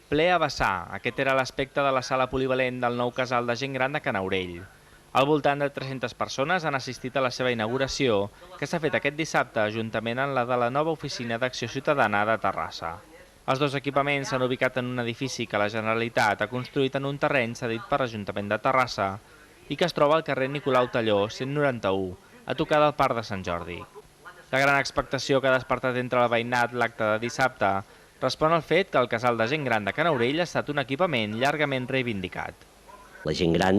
Ple a vessar, aquest era l'aspecte de la sala polivalent del nou casal de gent gran de Canaurell. Al voltant de 300 persones han assistit a la seva inauguració, que s'ha fet aquest dissabte juntament amb la de la nova oficina d'Acció Ciutadana de Terrassa. Els dos equipaments s'han ubicat en un edifici que la Generalitat ha construït en un terreny cedit per l'Ajuntament de Terrassa i que es troba al carrer Nicolau Talló, 191, a tocar del Parc de Sant Jordi. La gran expectació que ha despertat entre el veïnat l'acte de dissabte respon al fet que el casal de gent gran de Canaurell ha estat un equipament llargament reivindicat. La gent gran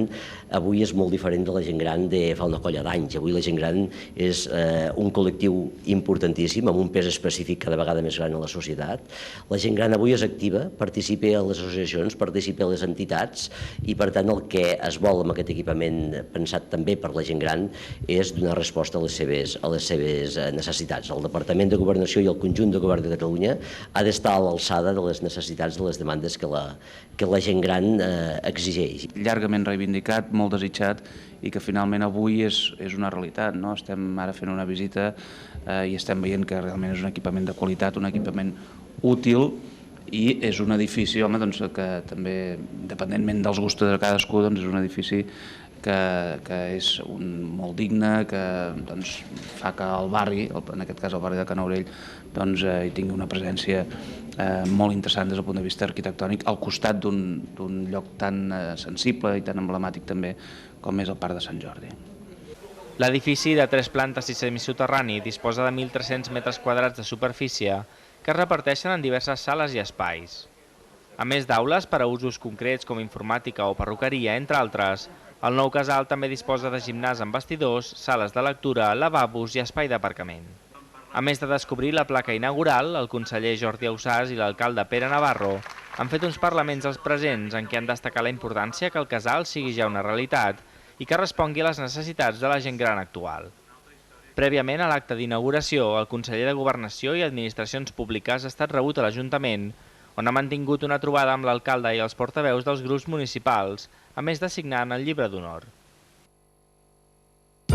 avui és molt diferent de la gent gran de fa una colla d'anys. Avui la gent gran és un col·lectiu importantíssim, amb un pes específic cada vegada més gran a la societat. La gent gran avui és activa, participa a les associacions, participa a les entitats i, per tant, el que es vol amb aquest equipament pensat també per la gent gran és donar resposta a les seves necessitats. El Departament de Governació i el conjunt de Govern de Catalunya ha d'estar a l'alçada de les necessitats, de les demandes que la gent gran exigeix. Llargament reivindicat, molt desitjat i que finalment avui és una realitat. No? Estem ara fent una visita i estem veient que realment és un equipament de qualitat, un equipament útil i és un edifici que també, independentment dels gustos de cadascú, és un edifici que és molt digne, que fa que el barri, en aquest cas el barri de Canaurell, hi tingui una presència molt interessant des del punt de vista arquitectònic al costat d'un lloc tan sensible i tan emblemàtic també com és el Parc de Sant Jordi. L'edifici de 3 plantes i semisoterrani disposa de 1.300 metres quadrats de superfície que es reparteixen en diverses sales i espais. A més d'aules per a usos concrets com informàtica o perruqueria, entre altres, el nou casal també disposa de gimnàs amb vestidors, sales de lectura, lavabos i espai d'aparcament. A més de descobrir la placa inaugural, el conseller Jordi Ausàs i l'alcalde Pere Navarro han fet uns parlaments als presents en què han destacat la importància que el casal sigui ja una realitat i que respongui a les necessitats de la gent gran actual. Prèviament a l'acte d'inauguració, el conseller de Governació i Administracions Públiques ha estat rebut a l'Ajuntament, on ha mantingut una trobada amb l'alcalde i els portaveus dels grups municipals, a més de signar en el llibre d'honor.